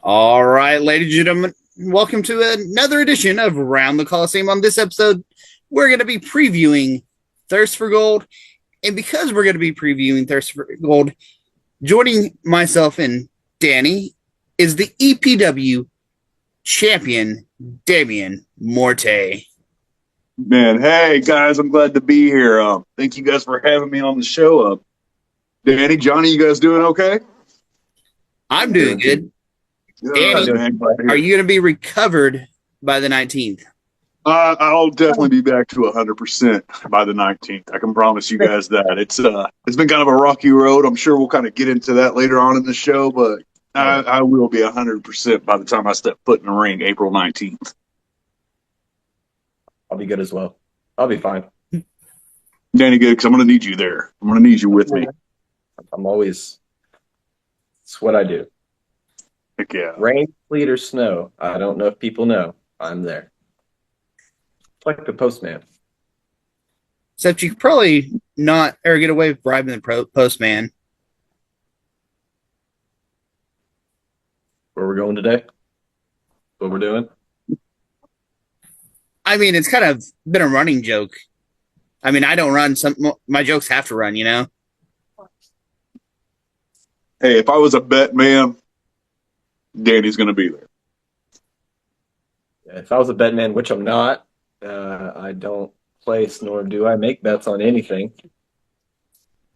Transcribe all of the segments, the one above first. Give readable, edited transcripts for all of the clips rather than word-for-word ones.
All right, ladies and gentlemen, welcome to another edition of Around the Colosseum. On this episode, we're going to be previewing Thirst for Gold. And because we're going to be previewing Thirst for Gold, joining myself and Danny is the EPW champion, Damian Morte. Man, hey guys, I'm glad to be here. Thank you guys for having me on the show. Danny, Johnny, you guys doing okay? I'm doing good. Good, Danny, man. Glad to hear are it. you going to be recovered by the 19th? I'll definitely be back to 100% by the 19th. I can promise you guys that. It's been kind of a rocky road. I'm sure we'll kind of get into that later on in the show, but I will be 100% by the time I step foot in the ring, April 19th. I'll be good as well. I'll be fine. Danny, good, because I'm going to need you there. I'm going to need you with me. I'm always, it's what I do. Heck yeah. Rain, sleet, or snow. I don't know if people know. I'm there. It's like the postman. Except you could probably not or get away with bribing the postman. Where we're going today? What we're doing? I mean, it's kind of been a running joke. I mean, I don't run. My jokes have to run, you know? Hey, if I was a bet man, Danny's going to be there. If I was a bet man, which I'm not, I don't place nor do I make bets on anything.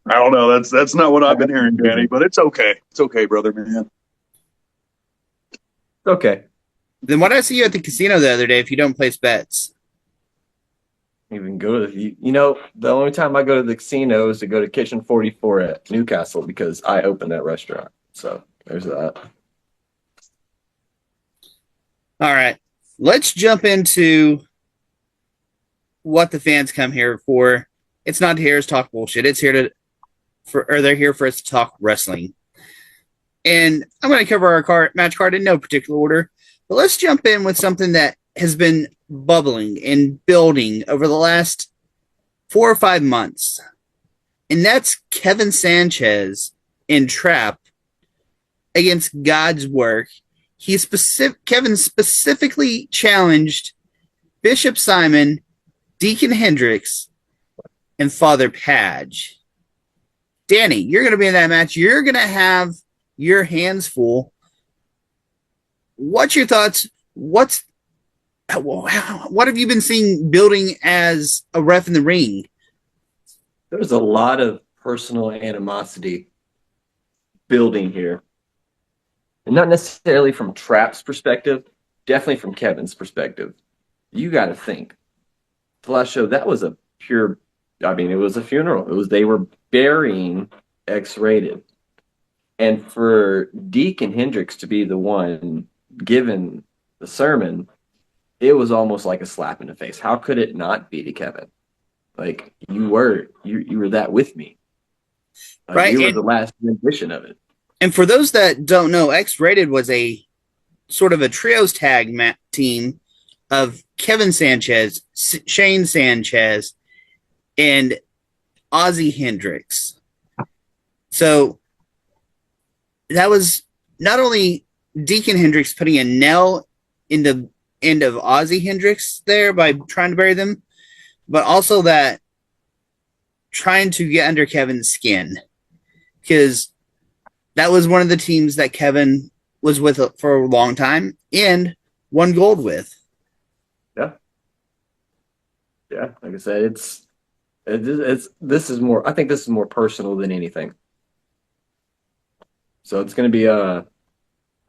I don't know. That's not what I've been hearing, Danny, but it's okay. It's okay, brother, man. Okay. Then why did I see you at the casino the other day if you don't place bets? Even go to the only time I go to the casino is to go to Kitchen 44 at Newcastle because I opened that restaurant. So there's that. All right. Let's jump into what the fans come here for. It's not here to talk bullshit. It's here they're here for us to talk wrestling. And I'm going to cover our match card in no particular order. But let's jump in with something that has been bubbling and building over the last 4 or 5 months. And that's Kevin Sanchez in Trap against God's Work. Kevin specifically challenged Bishop Simon, Deacon Hendricks, and Father Padge. Danny, you're going to be in that match. You're going to have your hands full. What's your thoughts? What have you been seeing building as a ref in the ring? There's a lot of personal animosity building here. And not necessarily from Trap's perspective, definitely from Kevin's perspective. You got to think. The last show, that was it was a funeral. They were burying X-Rated. And for Deacon Hendricks to be the one given the sermon, it was almost like a slap in the face. How could it not be to Kevin? Like, you were that with me. Right. You were the last rendition of it. And for those that don't know, X-Rated was a sort of a trios tag team of Kevin Sanchez, Shane Sanchez, and Ozzy Hendricks. So that was not only Deacon Hendricks putting a nail in the end of Ozzy Hendricks there by trying to bury them, but also that trying to get under Kevin's skin. Because that was one of the teams that Kevin was with for a long time and won gold with. Yeah. Yeah, like I said, this is more, I think this is more personal than anything. So it's going to be a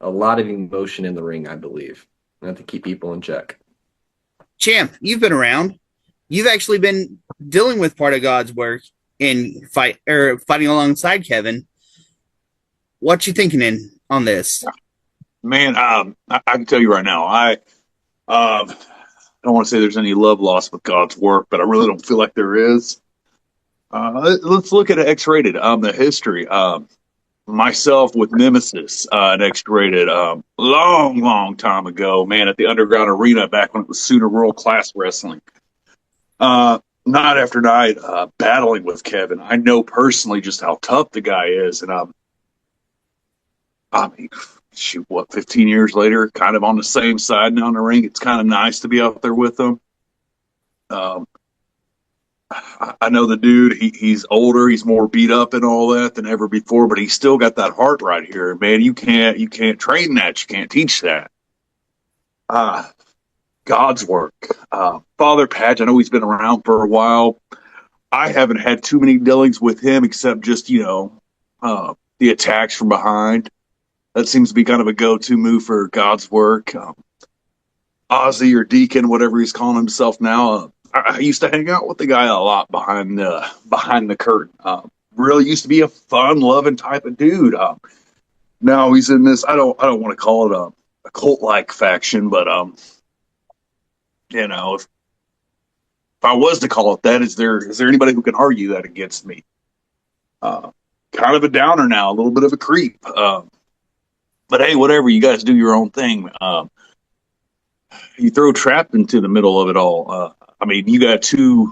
lot of emotion in the ring, I believe. I have to keep people in check. Champ, you've been around. You've actually been dealing with part of God's Work in fighting alongside Kevin. What you thinking on this? Man, I can tell you right now, I don't want to say there's any love lost with God's Work, but I really don't feel like there is. Let's look at X-Rated. The history. Myself with Nemesis at X-Rated long time ago, man, at the Underground Arena back when it was Sooner World Class Wrestling. Night after night, battling with Kevin. I know personally just how tough the guy is, and I mean, shoot, what, 15 years later, kind of on the same side now in the ring. It's kind of nice to be out there with them. Um, I know the dude. He's older. He's more beat up and all that than ever before, but he's still got that heart right here, man. You can't train that. You can't teach that. Uh, God's work. Father Patch. I know he's been around for a while. I haven't had too many dealings with him except just the attacks from behind. That seems to be kind of a go-to move for God's work. Ozzy or Deacon, whatever he's calling himself now. I used to hang out with the guy a lot behind the curtain. Really used to be a fun, loving type of dude. Now he's in this. I don't want to call it a cult-like faction, but if I was to call it that, is there anybody who can argue that against me? Kind of a downer now, a little bit of a creep. But hey, whatever. You guys do your own thing. You throw Trap into the middle of it all. I mean, you got two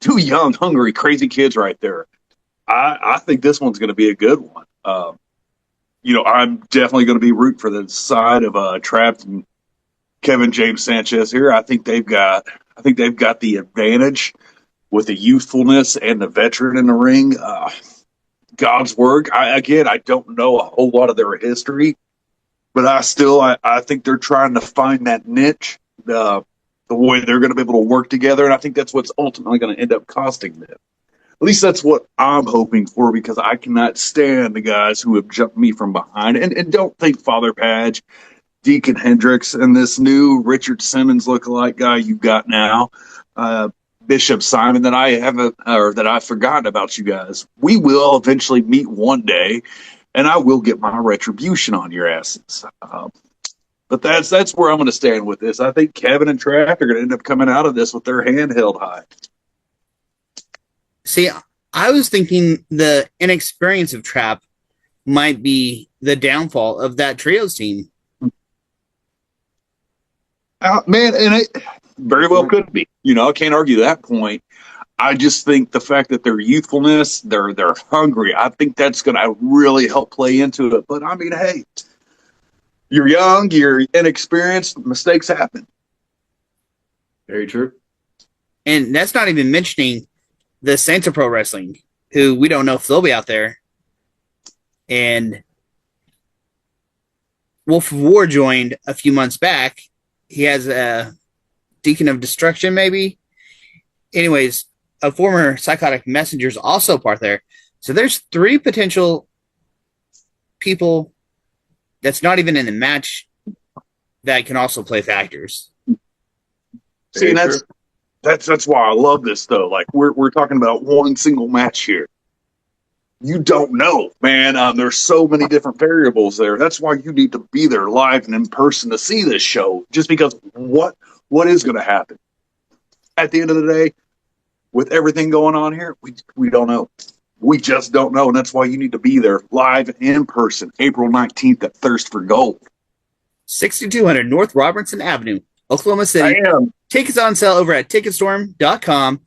young, hungry, crazy kids right there. I think this one's going to be a good one. I'm definitely going to be rooting for the side of Trap and Kevin James Sanchez here. I think they've got the advantage with the youthfulness and the veteran in the ring. God's work. I don't know a whole lot of their history, but I think they're trying to find that niche, the way they're going to be able to work together, and I think that's what's ultimately going to end up costing them. At least that's what I'm hoping for, because I cannot stand the guys who have jumped me from behind. And don't think Father Padge, Deacon Hendricks, and this new Richard Simmons lookalike guy you got now, Bishop Simon, that I've forgotten about you guys. We will eventually meet one day, and I will get my retribution on your asses. But that's where I'm going to stand with this. I think Kevin and Trap are going to end up coming out of this with their hand held high. See, I was thinking the inexperience of Trap might be the downfall of that trios team. Man, and it very well could be. I can't argue that point. I just think the fact that their youthfulness, they're hungry, I think that's going to really help play into it. But I mean, hey, you're young, you're inexperienced, mistakes happen. Very true. And that's not even mentioning the Saints of Pro Wrestling, who we don't know if they'll be out there. And Wolf of War joined a few months back. He has a Deacon of Destruction, maybe. Anyways, a former Psychotic Messenger's also part there. So there's 3 potential people that's not even in the match that can also play factors. See, that's why I love this, though. Like, we're talking about one single match here. You don't know, man. There's so many different variables there. That's why you need to be there live and in person to see this show. Just because what is going to happen at the end of the day, with everything going on here, we don't know. We just don't know, and that's why you need to be there live in person, April 19th at Thirst for Gold. 6200 North Robertson Avenue, Oklahoma City. I am. Tickets on sale over at Ticketstorm.com.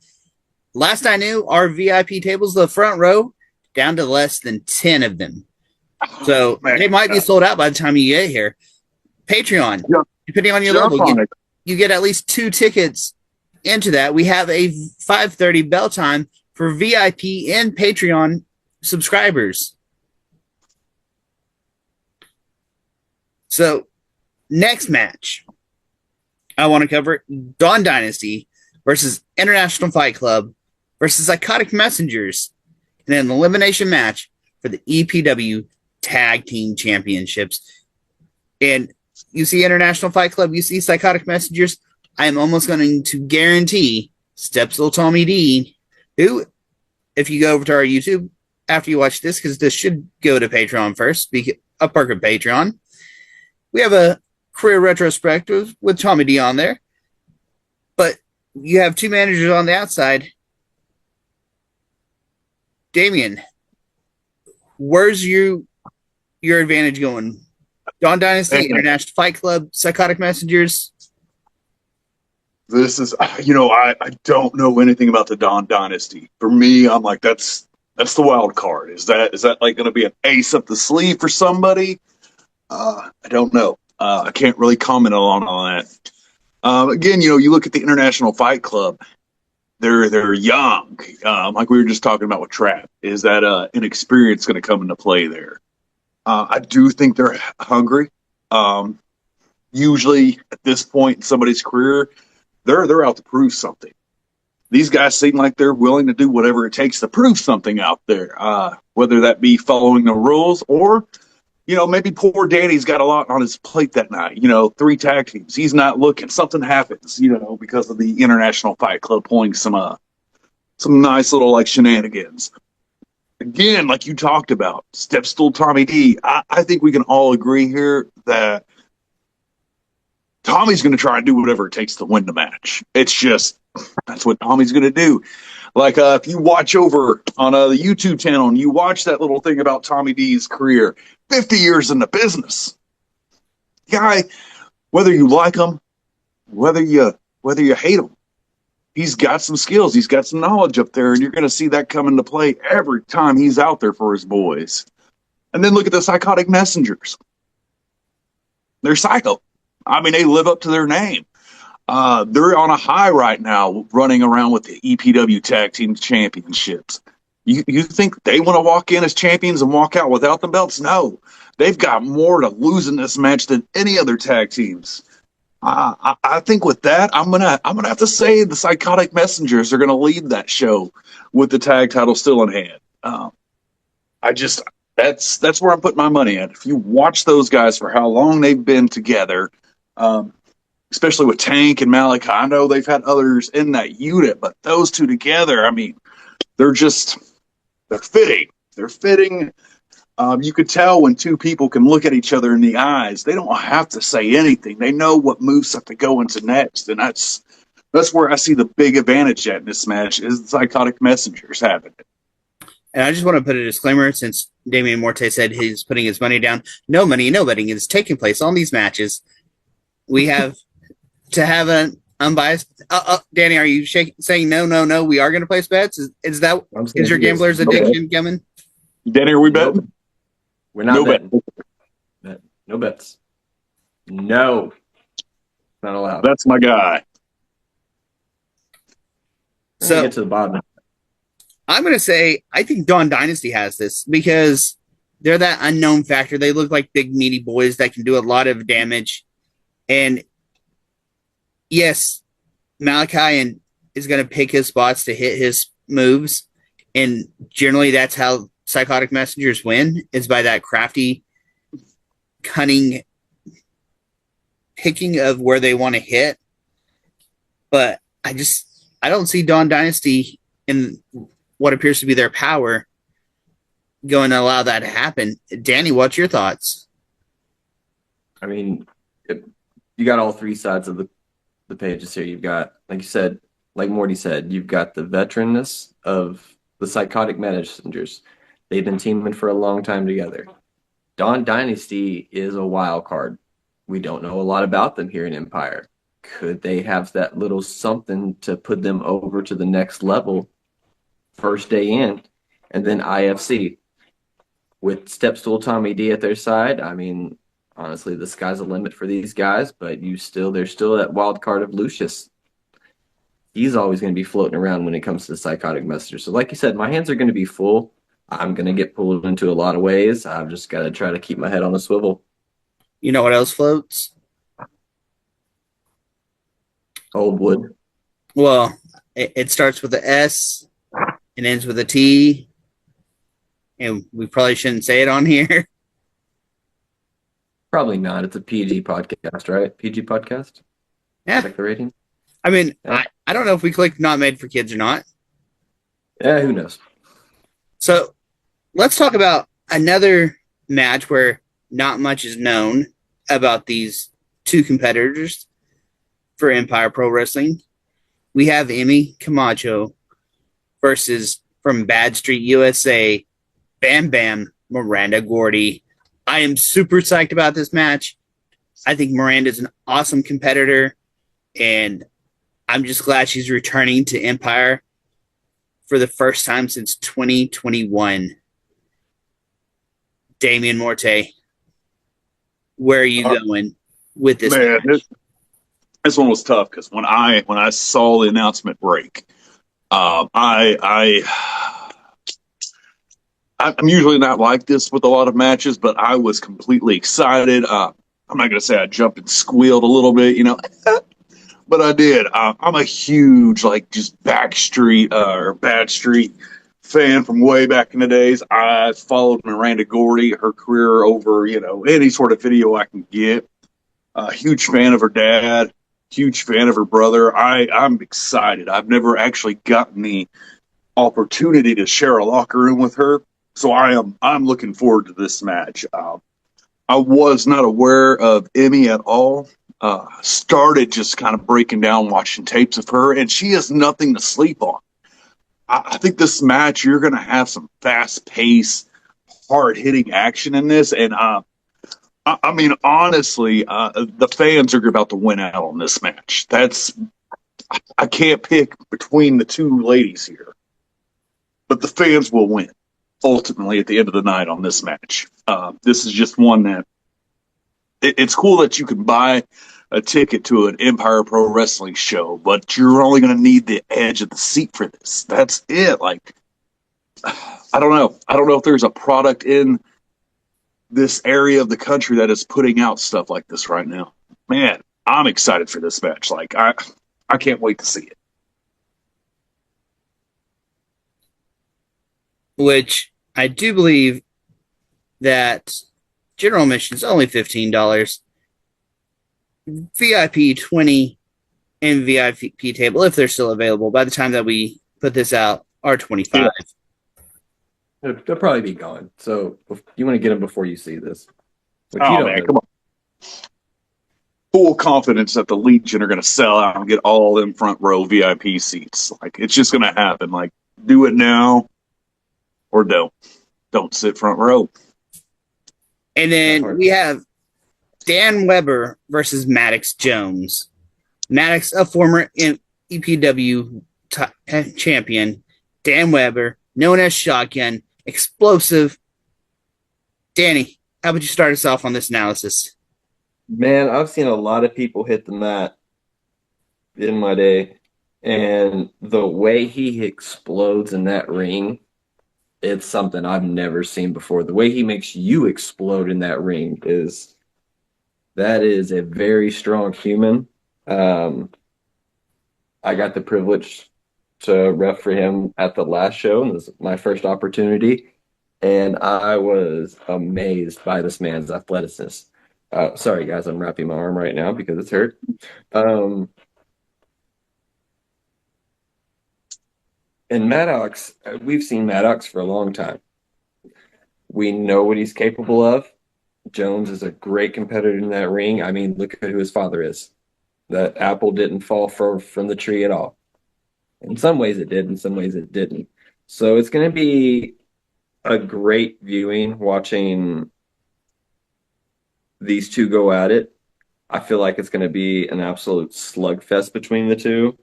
Last I knew, our VIP tables, the front row, down to less than 10 of them. So they might be sold out by the time you get here. Patreon, depending on your level, you get at least 2 tickets into that. We have a 5:30 bell time for VIP and Patreon subscribers. So, next match, I want to cover Dawn Dynasty versus International Fight Club versus Psychotic Messengers in an elimination match for the EPW Tag Team Championships. And you see International Fight Club, you see Psychotic Messengers, I am almost going to guarantee Stepsil Tommy D, who, if you go over to our YouTube after you watch this, because this should go to Patreon first, a perk of Patreon, we have a career retrospective with Tommy D on there. But you have 2 managers on the outside. Damien, where's your advantage going? Dawn Dynasty, International Fight Club, Psychotic Messengers. This is, I don't know anything about the Dawn Dynasty. For me, I'm like, that's the wild card. Is that like going to be an ace up the sleeve for somebody? I don't know. I can't really comment on that. Again, you look at the International Fight Club. They're young, like we were just talking about with Trap. Is that inexperience going to come into play there? I do think they're hungry. Um, Usually, at this point in somebody's career, they're out to prove something. These guys seem like they're willing to do whatever it takes to prove something out there, whether that be following the rules or maybe poor Danny's got a lot on his plate that night. 3 tag teams. He's not looking. Something happens, because of the International Fight Club pulling some nice little like shenanigans. Again, like you talked about, Step Stool Tommy D. I think we can all agree here that Tommy's going to try and do whatever it takes to win the match. It's just that's what Tommy's going to do. Like if you watch over on the YouTube channel and you watch that little thing about Tommy D's career, 50 years in the business, guy, whether you like him, whether you hate him, he's got some skills, he's got some knowledge up there, and you're going to see that come into play every time he's out there for his boys. And then look at the Psychotic Messengers. They're psycho. I mean, they live up to their name. They're on a high right now, running around with the EPW Tag Team Championships. You think they want to walk in as champions and walk out without the belts? No, they've got more to lose in this match than any other tag teams. I think with that, I'm gonna have to say the Psychotic Messengers are gonna lead that show with the tag title still in hand. That's where I'm putting my money at. If you watch those guys for how long they've been together, especially with Tank and Malachi, I know they've had others in that unit, but those two together, I mean, they're fitting. They're fitting. You could tell when two people can look at each other in the eyes. They don't have to say anything. They know what moves have to go into next, and that's where I see the big advantage at in this match is the Psychotic Messengers having it. And I just want to put a disclaimer since Damian Morte said he's putting his money down. No money, no betting is taking place on these matches. We have to have an unbiased. Danny, are you saying no? We are going to place bets. Is your gambler's addiction coming? Danny, are we betting? We're not betting. No bets. No, not allowed. That's my guy. So get to the bottom. I'm going to say I think Dawn Dynasty has this because they're that unknown factor. They look like big, meaty boys that can do a lot of damage. And yes, Malachi is going to pick his spots to hit his moves. And generally that's how Psychotic Messengers win, is by that crafty, cunning picking of where they want to hit. But I don't see Dawn Dynasty in what appears to be their power going to allow that to happen. Danny, what's your thoughts? I mean, you got all 3 sides of the pages here. You've got, like you said, like Morty said, you've got the veteranness of the Psychotic Messengers. They've been teaming for a long time together. Dawn Dynasty is a wild card. We don't know a lot about them here in Empire. Could they have that little something to put them over to the next level first day in? And then IFC with Stepstool Tommy D at their side. I mean, honestly, the sky's the limit for these guys, but there's still that wild card of Lucius. He's always going to be floating around when it comes to the Psychotic Messenger. So like you said, my hands are going to be full. I'm going to get pulled into a lot of ways. I've just got to try to keep my head on a swivel. You know what else floats? Old wood. Well, it starts with a S and ends with a T. And we probably shouldn't say it on here. Probably not. It's a PG podcast, right? PG podcast? Yeah. Check the rating. I mean, yeah. I don't know if we clicked not made for kids or not. Yeah, who knows? So let's talk about another match where not much is known about these two competitors for Empire Pro Wrestling. We have Emmy Camacho versus from Bad Street, USA, Bam Bam Miranda Gordy. I am super psyched about this match. I think Miranda's an awesome competitor, and I'm just glad she's returning to Empire for the first time since 2021. Damian Morte, where are you going with this Man, match? this one was tough because when I saw the announcement break, um, I I I'm usually not like this with a lot of matches, but I was completely excited. I'm not gonna say I jumped and squealed a little bit, but I did. I'm a huge like just Backstreet or Bad Street fan from way back in the days. I followed Miranda Gordy, her career over any sort of video I can get. A huge fan of her dad, huge fan of her brother. I'm excited. I've never actually gotten the opportunity to share a locker room with her, so I'm looking forward to this match. I was not aware of Emmy at all. Started just kind of breaking down, watching tapes of her, and she has nothing to sleep on. I think this match you're going to have some fast paced, hard hitting action in this, and I mean honestly, the fans are about to win out on this match. I can't pick between the two ladies here, but the fans will win ultimately at the end of the night on this match. This is just one that it's cool that you can buy a ticket to an Empire Pro Wrestling show, but you're only going to need the edge of the seat for this. That's it. Like, I don't know. I don't know if there's a product in this area of the country that is putting out stuff like this right now. Man, I'm excited for this match. Like, I can't wait to see it. Which I do believe that general admission is only $15, VIP 20, and VIP table, if they're still available by the time that we put this out, are 25. Yeah. They'll probably be gone. So you want to get them before you see this. Which you Oh don't man, know. come on. Full confidence that the Legion are going to sell out and get all them front row VIP seats. Like, it's just going to happen. Like, do it now or don't. Don't sit front row. And then we have Dan Weber versus Maddox Jones. Maddox, a former EPW champion. Dan Weber, known as Shotgun, explosive. Danny, how would you start us off on this analysis? Man, I've seen a lot of people hit the mat in my day, and the way he explodes in that ring, it's something I've never seen before. The way he makes you explode in that ring that is a very strong human. I got the privilege to ref for him at the last show, and this was my first opportunity, and I was amazed by this man's athleticism. Sorry, guys, I'm wrapping my arm right now because it's hurt. Um, and Maddox, we've seen Maddox for a long time. We know what he's capable of. Jones is a great competitor in that ring. I mean, look at who his father is. That apple didn't fall from the tree at all. In some ways it did, in some ways it didn't. So it's going to be a great viewing watching these two go at it. I feel like it's going to be an absolute slugfest between the two,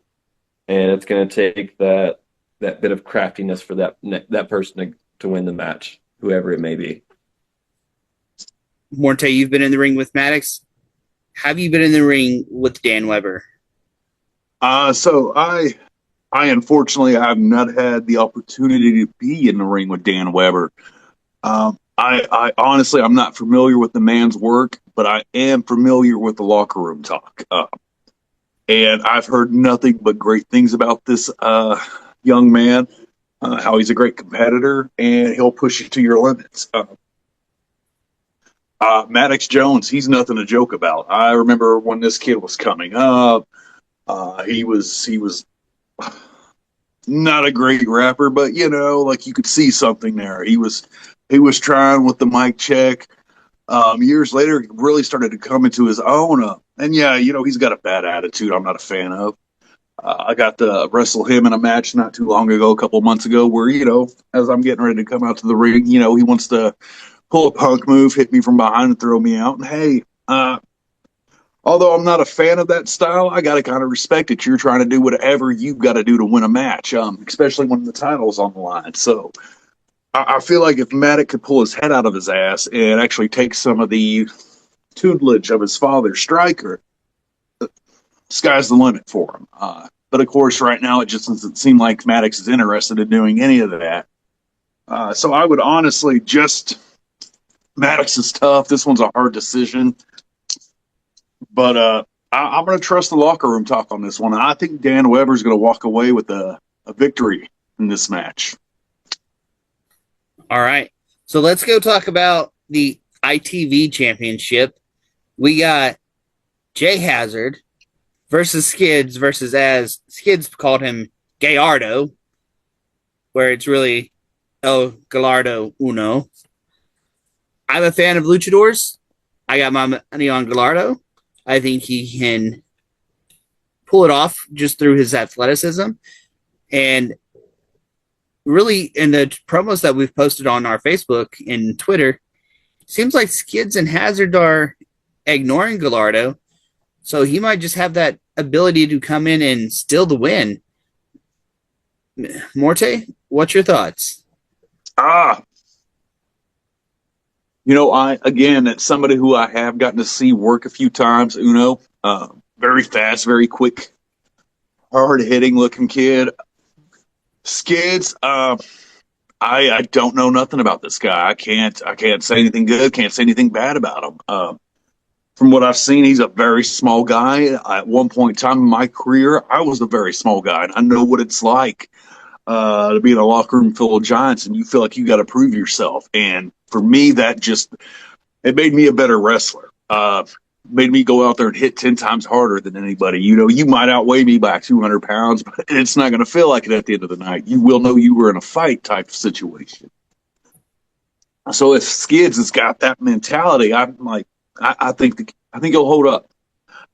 and it's going to take that bit of craftiness for that person to win the match, whoever it may be. Morte, you've been in the ring with Maddox. Have you been in the ring with Dan Weber? So I unfortunately have not had the opportunity to be in the ring with Dan Weber. I honestly, I'm not familiar with the man's work, but I am familiar with the locker room talk. And I've heard nothing but great things about this young man, how he's a great competitor and he'll push you to your limits. Maddox Jones, he's nothing to joke about. I remember when this kid was coming up, he was not a great rapper, but like you could see something there. He was trying with the mic check. Years later, he really started to come into his own. And yeah, he's got a bad attitude. I'm not a fan of. I got to wrestle him in a match not too long ago, a couple months ago, where as I'm getting ready to come out to the ring, he wants to pull a punk move, hit me from behind, and throw me out. And hey, although I'm not a fan of that style, I got to kind of respect it. You're trying to do whatever you've got to do to win a match, especially when the title's on the line. So I feel like if Maddox could pull his head out of his ass and actually take some of the tutelage of his father, Stryker, sky's the limit for him. But of course, right now it just doesn't seem like Maddox is interested in doing any of that. So I would honestly just Maddox is tough. This one's a hard decision, but I'm going to trust the locker room talk on this one. I think Dan Weber's going to walk away with a victory in this match. All right. So let's go talk about the ITV championship. We got Jay Hazard versus Skids versus, as Skids called him, Gallardo, where it's really El Gallardo Uno. I'm a fan of luchadors. I got my money on Gallardo. I think he can pull it off just through his athleticism. And really, in the promos that we've posted on our Facebook and Twitter, seems like Skids and Hazard are ignoring Gallardo. So he might just have that ability to come in and steal the win. Morte, what's your thoughts? It's somebody who I have gotten to see work a few times. Uno, very fast, very quick, hard hitting looking kid. Skids, I don't know nothing about this guy. I can't say anything good. Can't say anything bad about him. From what I've seen, he's a very small guy. At one point in time in my career, I was a very small guy, and I know what it's like to be in a locker room full of giants, and you feel like you got to prove yourself. And for me, it made me a better wrestler. Made me go out there and hit 10 times harder than anybody. You might outweigh me by 200 pounds, but it's not going to feel like it at the end of the night. You will know you were in a fight type of situation. So if Skids has got that mentality, I'm like, I think he'll hold up.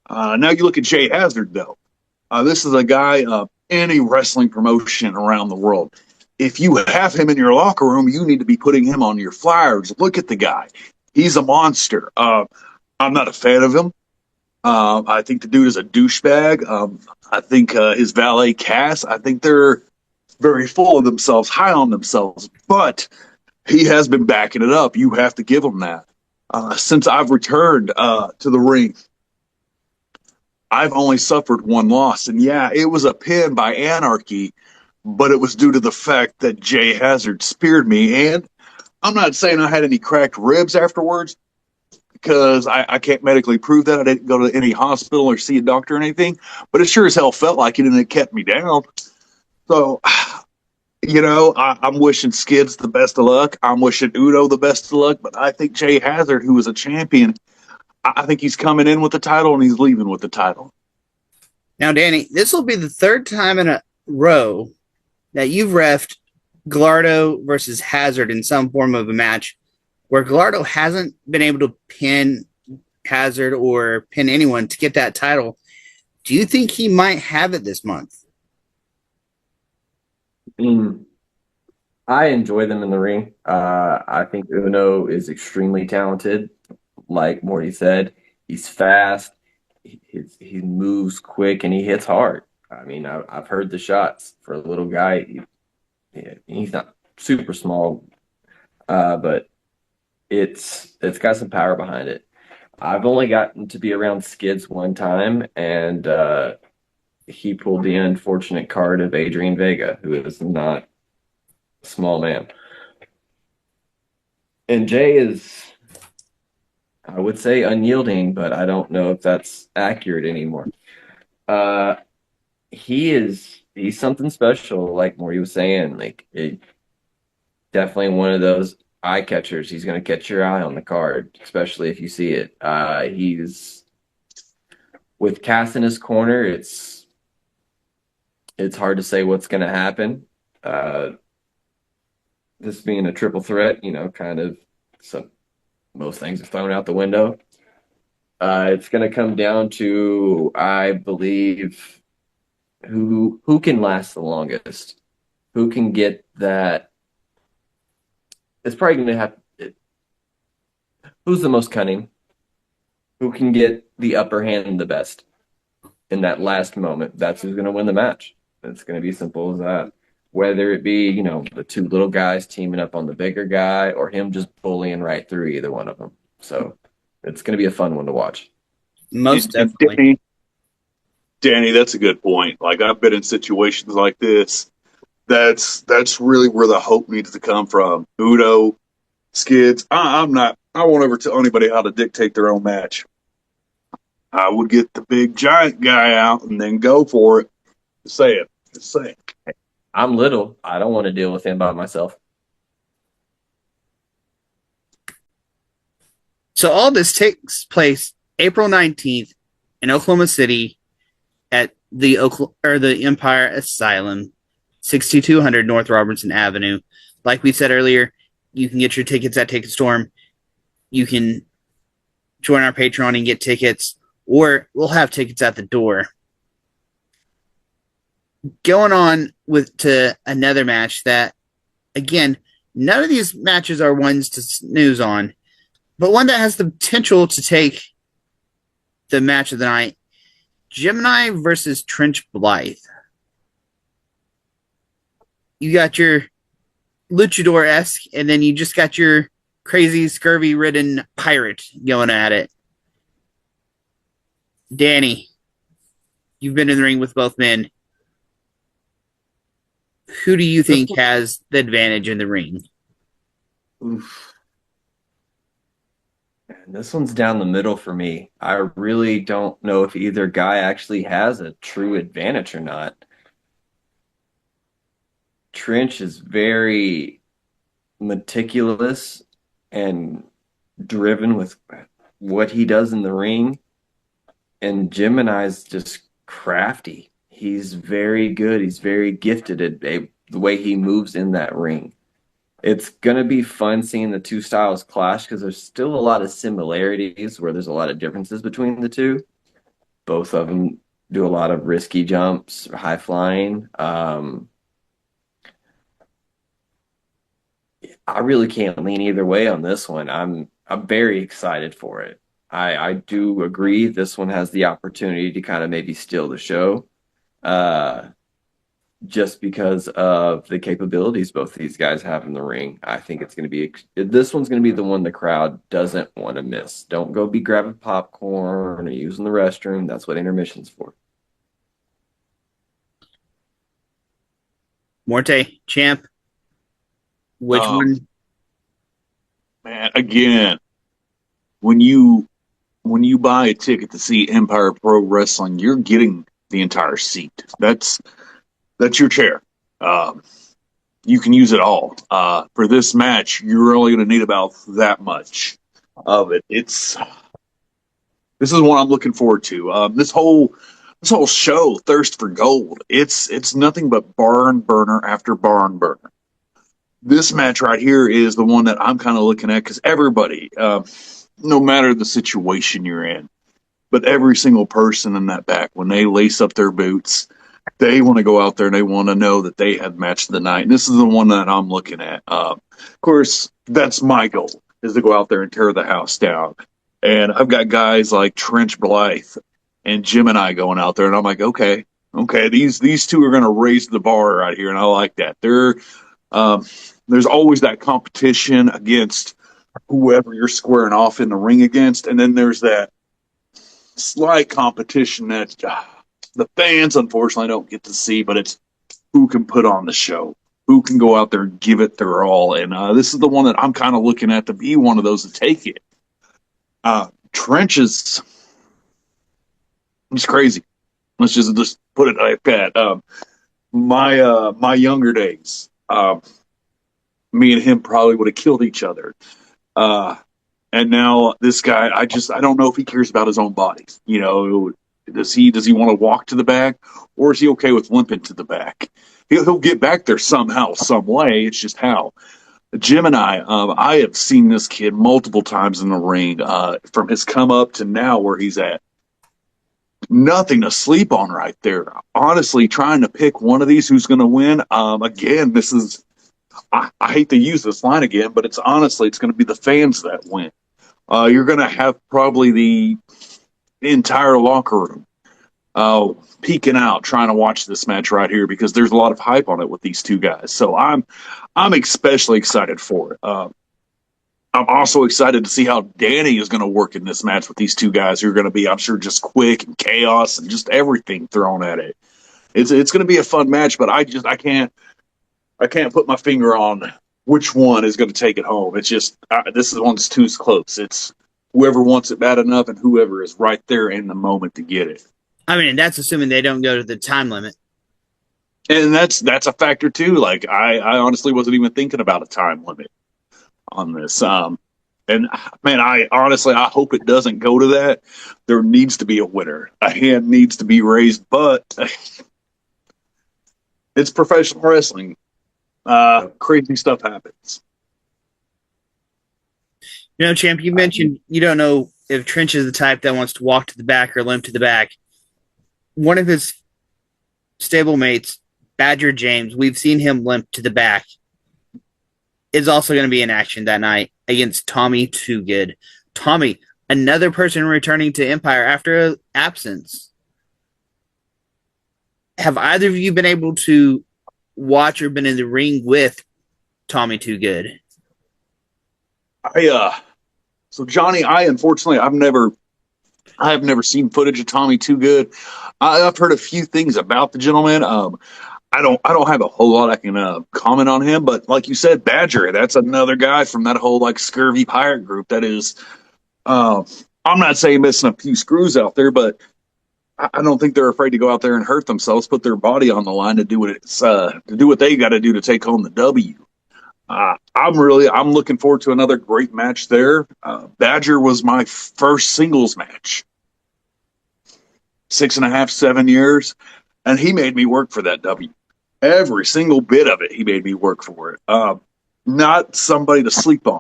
Now you look at Jay Hazard, though. This is a guy, any wrestling promotion around the world. If you have him in your locker room, you need to be putting him on your flyers. Look at the guy. He's a monster. I'm not a fan of him. I think the dude is a douchebag. I think his valet, Cass, I think they're very full of themselves, high on themselves. But he has been backing it up. You have to give him that. Since I've returned to the ring, I've only suffered one loss. And yeah, it was a pin by Anarchy, but it was due to the fact that Jay Hazard speared me. And I'm not saying I had any cracked ribs afterwards, because I can't medically prove that. I didn't go to any hospital or see a doctor or anything, but it sure as hell felt like it, and it kept me down. So, I'm wishing Skids the best of luck. I'm wishing Udo the best of luck, but I think Jay Hazard, who is a champion, I think he's coming in with the title and he's leaving with the title. Now, Danny, this will be the third time in a row that you've reffed Gallardo versus Hazard in some form of a match where Gallardo hasn't been able to pin Hazard or pin anyone to get that title. Do you think he might have it this month? I enjoy them in the ring. I think Uno is extremely talented. Like Morty said, he's fast. He moves quick and he hits hard. I mean, I've heard the shots for a little guy. He's not super small, but it's got some power behind it. I've only gotten to be around Skids one time, and he pulled the unfortunate card of Adrian Vega, who is not a small man. And Jay is, I would say, unyielding, but I don't know if that's accurate anymore. He's something special, like Morty was saying. Definitely one of those eye catchers. He's going to catch your eye on the card, especially if you see it. He's with Cass in his corner. It's hard to say what's going to happen. This being a triple threat, kind of most things are thrown out the window. It's going to come down to, I believe, who can last the longest, who can get that. It's probably going to have who's the most cunning, who can get the upper hand the best in that last moment. That's who's going to win the match. It's going to be simple as that. Whether it be, the two little guys teaming up on the bigger guy or him just bullying right through either one of them. So It's going to be a fun one to watch. Most And definitely. Danny, that's a good point. Like I've been in situations like this. That's really where the hope needs to come from. Udo, Skids. I'm not. I won't ever tell anybody how to dictate their own match. I would get the big giant guy out and then go for it. Just say it. Just say it. I'm little. I don't want to deal with him by myself. So all this takes place April 19th in Oklahoma City at the Empire Asylum, 6200 North Robertson Avenue. Like we said earlier, you can get your tickets at Ticketstorm. You can join our Patreon and get tickets, or we'll have tickets at the door. Going on to another match that, again, none of these matches are ones to snooze on, but one that has the potential to take the match of the night. Gemini versus Trench Blythe. You got your luchador-esque, and then you just got your crazy, scurvy-ridden pirate going at it. Danny, you've been in the ring with both men. Who do you think has the advantage in the ring? Oof. And this one's down the middle for me. I really don't know if either guy actually has a true advantage or not. Trench is very meticulous and driven with what he does in the ring, and Gemini's just crafty. He's very good. He's very gifted at the way he moves in that ring. It's going to be fun seeing the two styles clash because there's still a lot of similarities where there's a lot of differences between the two. Both of them do a lot of risky jumps, high flying. I really can't lean either way on this one. I'm very excited for it. I do agree this one has the opportunity to kind of maybe steal the show. Just because of the capabilities both these guys have in the ring. I think it's going to be this one's going to be the one the crowd doesn't want to miss. Don't go be grabbing popcorn or using the restroom. That's what intermission's for. Morte, champ, which one? Man, again, when you buy a ticket to see Empire Pro Wrestling, you're getting the entire seat. That's your chair. You can use it all. For this match, you're only going to need about that much of it. This is what I'm looking forward to. This whole show, Thirst for Gold, it's nothing but barn burner after barn burner. This match right here is the one that I'm kind of looking at because everybody, no matter the situation you're in, but every single person in that back, when they lace up their boots, they want to go out there and they want to know that they have match of the night. And this is the one that I'm looking at. Of course, that's my goal, is to go out there and tear the house down. And I've got guys like Trench Blythe and Gemini going out there, and I'm like, okay, these two are going to raise the bar right here, and I like that. There's always that competition against whoever you're squaring off in the ring against, and then there's that slight competition that the fans unfortunately don't get to see, but it's who can put on the show, who can go out there and give it their all. And this is the one that I'm kind of looking at to be one of those to take it. Trench is he's crazy. Let's just put it like that. My younger days, me and him probably would have killed each other. And now this guy, I don't know if he cares about his own body. You know, does he want to walk to the back, or is he okay with limping to the back? He'll get back there somehow, some way. It's just how. Gemini, I have seen this kid multiple times in the ring, from his come up to now where he's at. Nothing to sleep on right there. Honestly, trying to pick one of these who's going to win. Again, this is, I hate to use this line again, but it's going to be the fans that win. You're going to have probably the entire locker room peeking out trying to watch this match right here because there's a lot of hype on it with these two guys. So I'm especially excited for it. I'm also excited to see how Danny is going to work in this match with these two guys who are going to be, I'm sure, just quick and chaos and just everything thrown at it. It's going to be a fun match, but I can't put my finger on which one is going to take it home. It's just this is one's too close. It's whoever wants it bad enough and whoever is right there in the moment to get it. I mean, that's assuming they don't go to the time limit. And that's a factor too. Like I honestly wasn't even thinking about a time limit on this. And man, I honestly I hope it doesn't go to that. There needs to be a winner. A hand needs to be raised, but it's professional wrestling. Crazy stuff happens. You know, Champ, you mentioned you don't know if Trench is the type that wants to walk to the back or limp to the back. One of his stablemates, Badger James, we've seen him limp to the back, is also going to be in action that night against Tommy Too Good. Tommy, another person returning to Empire after an absence. Have either of you been able to watch or been in the ring with Tommy Too Good? So Johnny, I have never seen footage of Tommy Too Good. I've heard a few things about the gentleman. I don't have a whole lot I can comment on him, but like you said, Badger, that's another guy from that whole like scurvy pirate group. That is, I'm not saying missing a few screws out there, but I don't think they're afraid to go out there and hurt themselves, put their body on the line to do what they got to do to take home the W. I'm looking forward to another great match there. Badger was my first singles match, 6.5, 7 years, and he made me work for that W. Every single bit of it, he made me work for it. Not somebody to sleep on.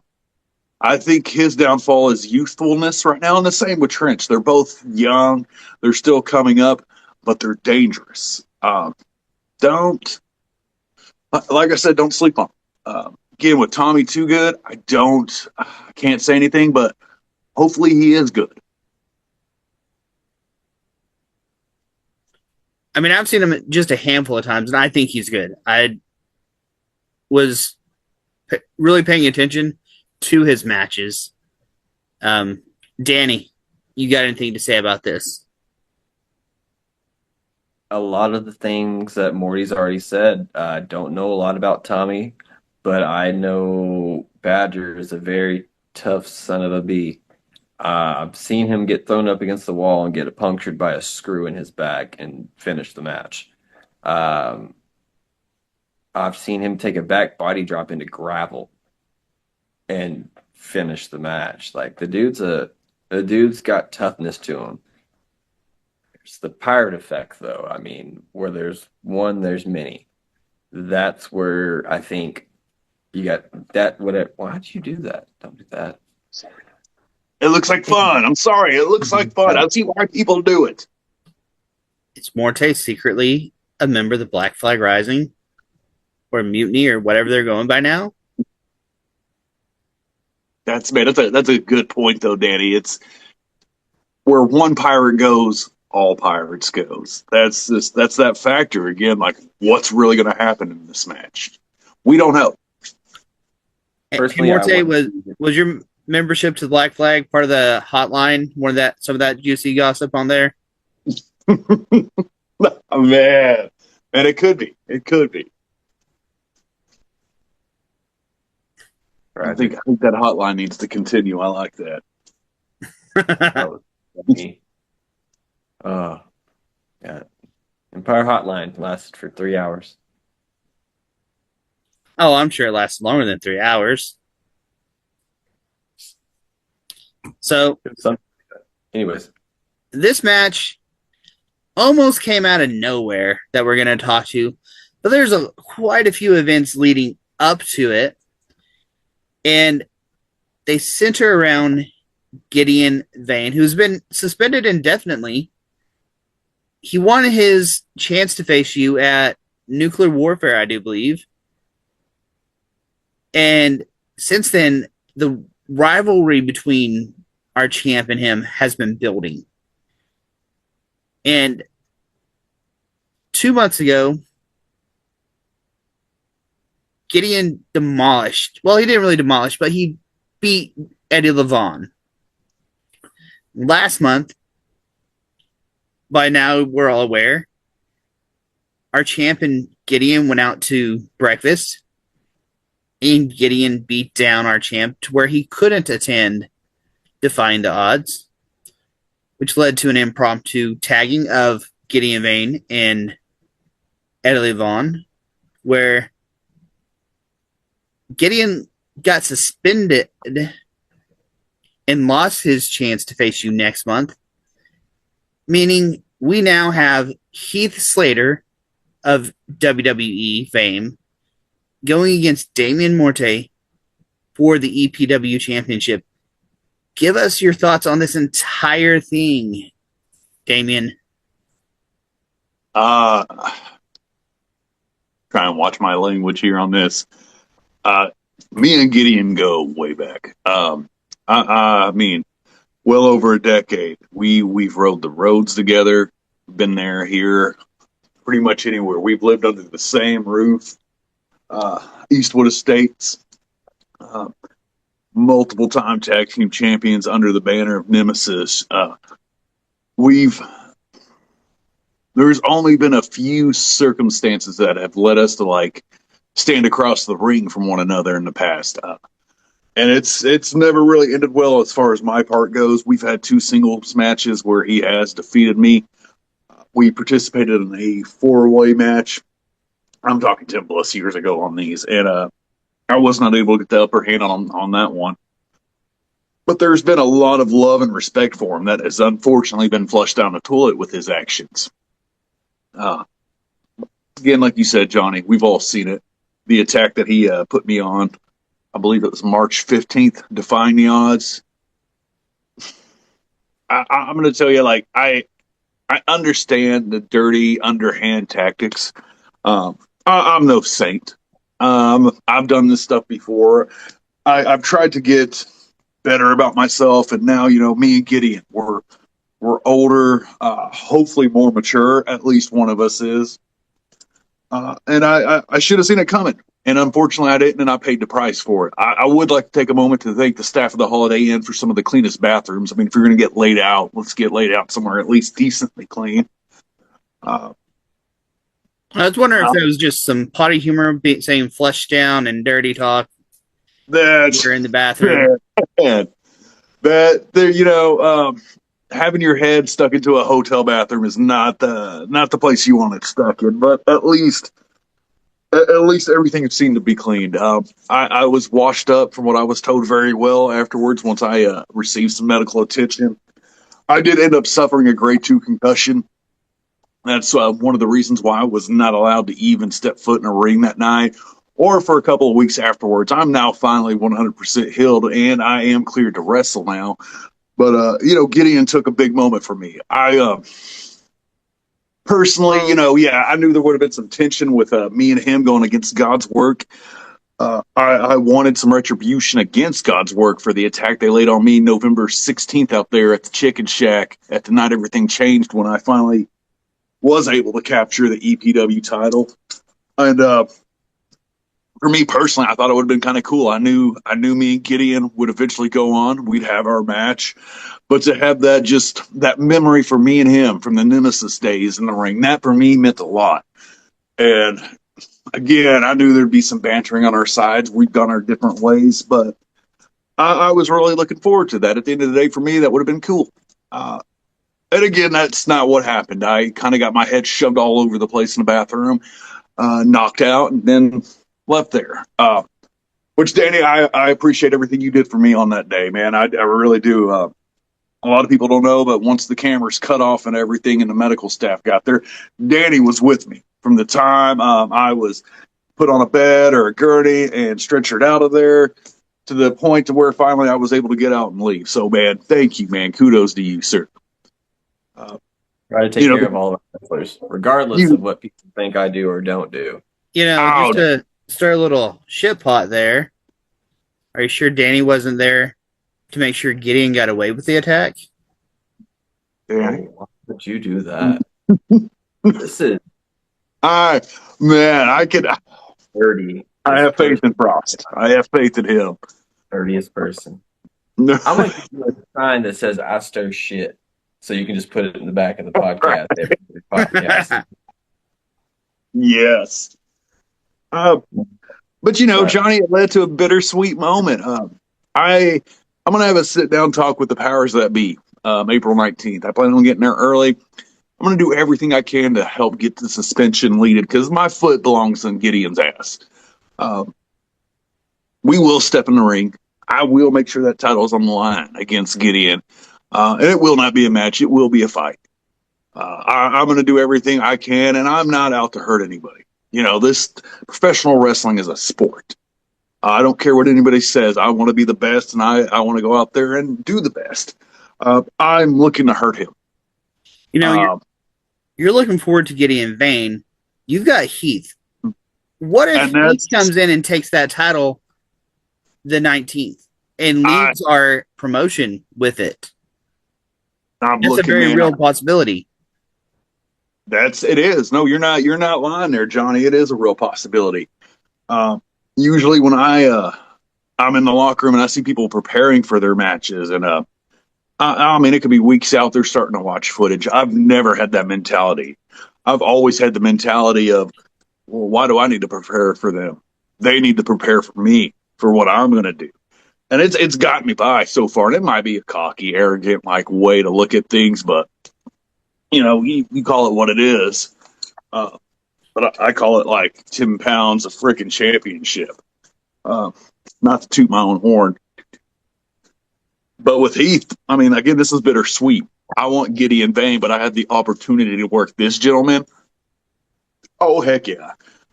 I think his downfall is youthfulness right now, and the same with Trench. They're both young, they're still coming up, but they're dangerous. Don't, like I said, don't sleep on them. Again, with Tommy Too Good, I can't say anything, but hopefully he is good. I mean, I've seen him just a handful of times, and I think he's good. I was really paying attention to his matches. Danny, you got anything to say about this? A lot of the things that Morty's already said. I don't know a lot about Tommy, but I know Badger is a very tough son of a bee. I've seen him get thrown up against the wall and get punctured by a screw in his back and finish the match. Um, I've seen him take a back body drop into gravel and finish the match. Like the dude's got toughness to him. It's the pirate effect, though. I mean, where there's one, there's many. That's where I think you got that. Why'd you do that? Don't do that. It looks like fun. I'm sorry. It looks like fun. I see why people do it. It's Morte secretly a member of the Black Flag Rising or Mutiny or whatever they're going by now. That's a good point though, Danny. It's where one pirate goes, all pirates goes. That's that factor again. Like, what's really going to happen in this match? We don't know. Personally, Morte, was your membership to the Black Flag part of the hotline? Some of that juicy gossip on there? Oh, man, and it could be. It could be. Right. I think that hotline needs to continue. I like that. That was me. Yeah. Empire Hotline lasted for 3 hours. Oh, I'm sure it lasted longer than 3 hours. So, Anyways, this match almost came out of nowhere that we're going to talk to, but there's quite a few events leading up to it, and they center around Gideon Vane, who's been suspended indefinitely. He won his chance to face you at Nuclear Warfare, I do believe. And since then, the rivalry between our champ and him has been building. And 2 months ago, Gideon demolished. Well, he didn't really demolish, but he beat Eddie Levon. Last month, by now we're all aware, our champion Gideon went out to breakfast, and Gideon beat down our champ to where he couldn't attend Defying the Odds, which led to an impromptu tagging of Gideon Vane and Eddie Levon, where Gideon got suspended and lost his chance to face you next month, meaning we now have Heath Slater of WWE fame going against Damian Morte for the EPW Championship. Give us your thoughts on this entire thing, Damian. Try and watch my language here on this. Me and Gideon go way back. I mean, well over a decade. We've rode the roads together, been there, here, pretty much anywhere. We've lived under the same roof. Eastwood Estates, multiple time tag team champions under the banner of Nemesis. There's only been a few circumstances that have led us to like stand across the ring from one another in the past. And it's never really ended well as far as my part goes. We've had 2 singles matches where he has defeated me. We participated in a 4-way match. I'm talking 10 plus years ago on these, and I was not able to get the upper hand on that one. But there's been a lot of love and respect for him that has unfortunately been flushed down the toilet with his actions. Again, like you said, Johnny, we've all seen it. The attack that he put me on, I believe it was March 15th, Defying the Odds. I'm going to tell you, like, I understand the dirty, underhand tactics. I'm no saint. I've done this stuff before. I've tried to get better about myself, and now, me and Gideon, we're older, hopefully more mature. At least one of us is. And I should have seen it coming. And unfortunately, I didn't, and I paid the price for it. I would like to take a moment to thank the staff of the Holiday Inn for some of the cleanest bathrooms. I mean, if you're going to get laid out, let's get laid out somewhere at least decently clean. I was wondering if it was just some potty humor saying flush down and dirty talk. That's You're in the bathroom. Having your head stuck into a hotel bathroom is not the place you want it stuck in. But at least everything seemed to be cleaned. I was washed up from what I was told very well afterwards. Once I received some medical attention, I did end up suffering a grade 2 concussion. That's one of the reasons why I was not allowed to even step foot in a ring that night or for a couple of weeks afterwards. I'm now finally 100% healed, and I am cleared to wrestle now. But, Gideon took a big moment for me. I personally, I knew there would have been some tension with me and him going against God's work. I wanted some retribution against God's work for the attack they laid on me November 16th out there at the Chicken Shack at the night everything changed when I finally was able to capture the EPW title. And for me personally, I thought it would have been kind of cool. I knew me and Gideon would eventually go on. We'd have our match. But to have that memory for me and him from the Nemesis days in the ring, that for me meant a lot. And again, I knew there'd be some bantering on our sides. We've gone our different ways, but I was really looking forward to that. At the end of the day, for me, that would have been cool. And again, that's not what happened. I kind of got my head shoved all over the place in the bathroom, knocked out, and then left there. Which, Danny, I appreciate everything you did for me on that day, man. I really do. A lot of people don't know, but once the cameras cut off and everything and the medical staff got there, Danny was with me from the time I was put on a bed or a gurney and stretchered out of there to the point to where finally I was able to get out and leave. So, man, thank you, man. Kudos to you, sir. Try to take care of all of our wrestlers, regardless of what people think I do or don't do. Just to start a little shit pot there, are you sure Danny wasn't there to make sure Gideon got away with the attack? Yeah. Why would you do that? This is I could. dirty. I have faith in Frost. I have faith in him. 30th person. No. I'm going to give you a sign that says I stir shit. So you can just put it in the back of the podcast. Every podcast. Yes. But But Johnny, it led to a bittersweet moment. I'm gonna have a sit down talk with the powers that be. April 19th. I plan on getting there early. I'm gonna do everything I can to help get the suspension leaded because my foot belongs in Gideon's ass. Um, we will step in the ring. I will make sure that title is on the line against Gideon, and it will not be a match. It will be a fight. I'm going to do everything I can, and I'm not out to hurt anybody. This professional wrestling is a sport. I don't care what anybody says. I want to be the best, and I want to go out there and do the best. I'm looking to hurt him. You know, Uh, you're looking forward to Gideon Vane. You've got Heath. What if and Heath that's comes in and takes that title the 19th and I, leaves our promotion with it? I'm That's a looking, very man. real possibility. It is. No, you're not lying there, Johnny. It is a real possibility. Usually when I'm in the locker room and I see people preparing for their matches, and I mean, it could be weeks out. They're starting to watch footage. I've never had that mentality. I've always had the mentality of, well, why do I need to prepare for them? They need to prepare for me for what I'm going to do. And it's got me by so far. And it might be a cocky, arrogant like way to look at things, but you call it what it is. Uh, but I call it like 10 pounds of freaking championship. Uh, Not to toot my own horn. But with Heath, I mean, again, this is bittersweet. I want Gideon Vane, but I had the opportunity to work this gentleman. Oh, heck yeah.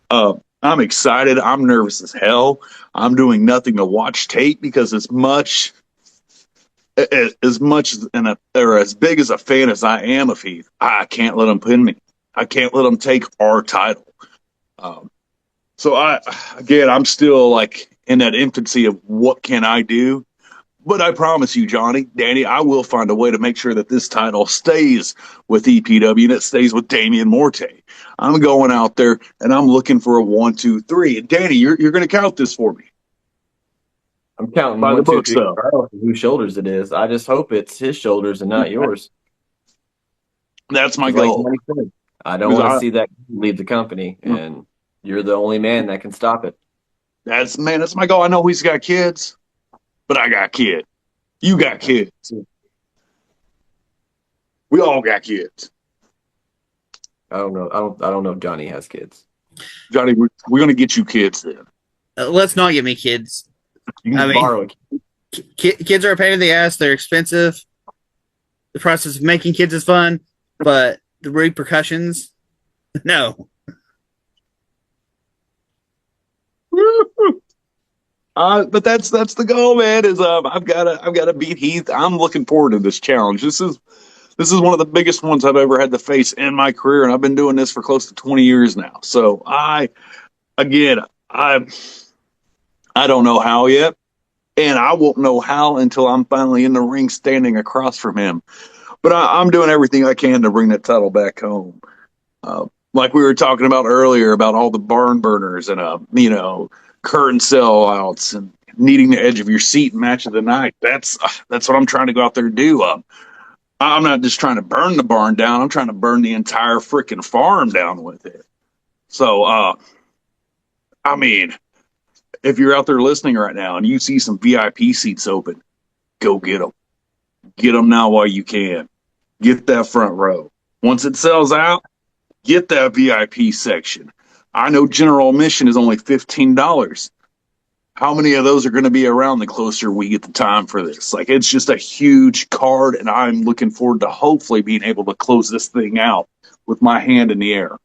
I'm excited. I'm nervous as hell. I'm doing nothing to watch tape because as big as a fan as I am of Heath, I can't let him pin me. I can't let him take our title. Um, so I'm still like in that infancy of what can I do? But I promise you, Johnny, Danny, I will find a way to make sure that this title stays with EPW and it stays with Damian Morte. I'm going out there and I'm looking for a 1, 2, 3. And Danny, you're going to count this for me I'm counting by the 1, 2, books, 3, though. regardless of whose shoulders it is. I just hope it's his shoulders and not yours. That's my Like goal. Johnny said, I don't Because want to see that leave the company, and you're the only man that can stop it. that's my goal. I know he's got kids, but I got kids. You got kids. We all got kids. I don't know. I don't know if Johnny has kids. Johnny, we're going to get you kids then. Let's not get me kids. You can I mean, borrow a kid. Kids are a pain in the ass. They're expensive. The process of making kids is fun, but the repercussions, no. But that's the goal, man. Is I've got to beat Heath. I'm looking forward to this challenge. This is one of the biggest ones I've ever had to face in my career, and I've been doing this for close to 20 years now. So again, I don't know how yet, and I won't know how until I'm finally in the ring standing across from him. But I'm doing everything I can to bring that title back home. Like we were talking about earlier about all the barn burners and curtain sellouts and needing the edge of your seat match of the night. That's what I'm trying to go out there and do. I'm not just trying to burn the barn down. I'm trying to burn the entire freaking farm down with it. So, I mean, if you're out there listening right now and you see some VIP seats open, go get them. Get them now while you can. Get that front row. Once it sells out, get that VIP section. I know general admission is only $15. How many of those are going to be around the closer we get the time for this? Like, it's just a huge card, and I'm looking forward to hopefully being able to close this thing out with my hand in the air.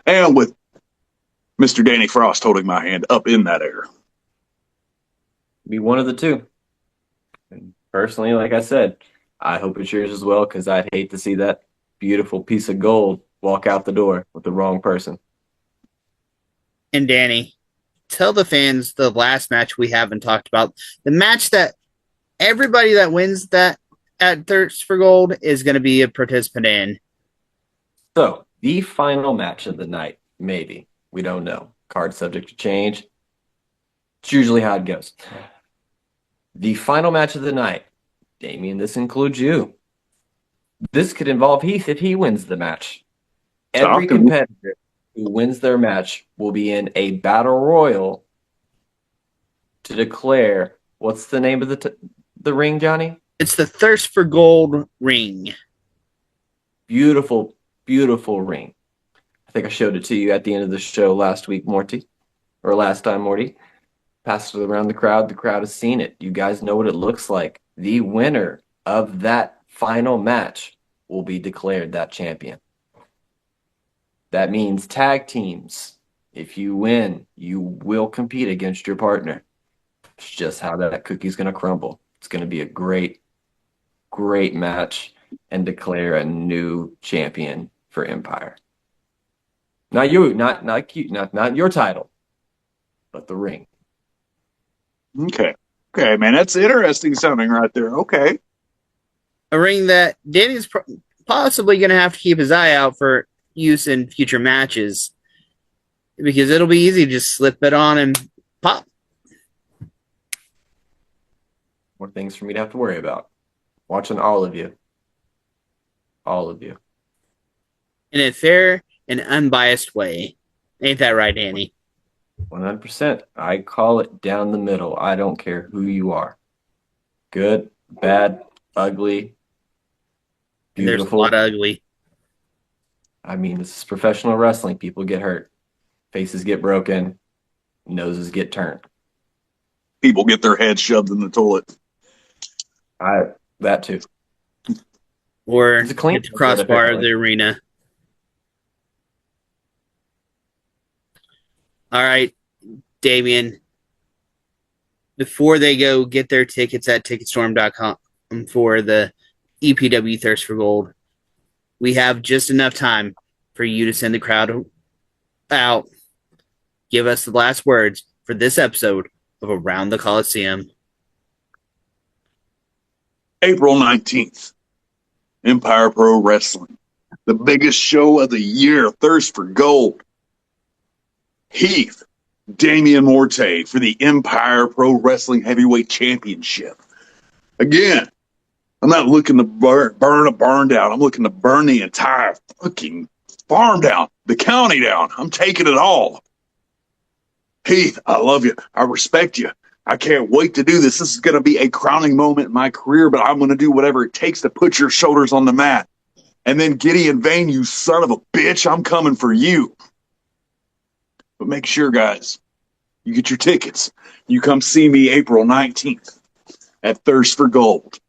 And with Mr. Danny Frost holding my hand up in that air. Be one of the two. And personally, like I said, I hope it's yours as well, because I'd hate to see that beautiful piece of gold walk out the door with the wrong person. And Danny, tell the fans the last match we haven't talked about. The match that everybody that wins that at Thirst for Gold is going to be a participant in. So, the final match of the night, maybe. We don't know. Card subject to change. It's usually how it goes. The final match of the night, Damien, this includes you. This could involve Heath if he wins the match. Every Talking. competitor who wins their match will be in a battle royal to declare what's the name of the ring, Johnny? It's the Thirst for Gold ring. Beautiful, beautiful ring. I think I showed it to you at the end of the show last week, Morty, or last time, Morty. Passed it around the crowd. The crowd has seen it. You guys know what it looks like. The winner of that final match will be declared that champion. That means tag teams. If you win, you will compete against your partner. It's just how that cookie's going to crumble. It's going to be a great, great match and declare a new champion for Empire. Not you, not your title, but the ring. Okay. Okay, man. That's interesting sounding right there. Okay. A ring that Danny's possibly going to have to keep his eye out for use in future matches because it'll be easy to just slip it on and pop. More things for me to have to worry about. Watching all of you. All of you. In a fair and unbiased way. Ain't that right, Danny? 100%. I call it down the middle. I don't care who you are. Good, bad, ugly, And there's a beautiful. lot of ugly. I mean, this is professional wrestling. People get hurt. Faces get broken. Noses get turned. People get their heads shoved in the toilet. That too. Or It's a clean hit the crossbar of the arena. All right, Damien. Before they go get their tickets at ticketstorm.com for the EPW Thirst for Gold, we have just enough time for you to send the crowd out. Give us the last words for this episode of Around the Colosseum. April 19th, Empire Pro Wrestling. The biggest show of the year, Thirst for Gold. Heath, Damian Morte for the Empire Pro Wrestling Heavyweight Championship. Again, I'm not looking to burn a barn down. I'm looking to burn the entire fucking farm down, the county down. I'm taking it all. Heath, I love you. I respect you. I can't wait to do this. This is going to be a crowning moment in my career, but I'm going to do whatever it takes to put your shoulders on the mat. And then Gideon Vane, you son of a bitch, I'm coming for you. But make sure, guys, you get your tickets. You come see me April 19th at Thirst for Gold.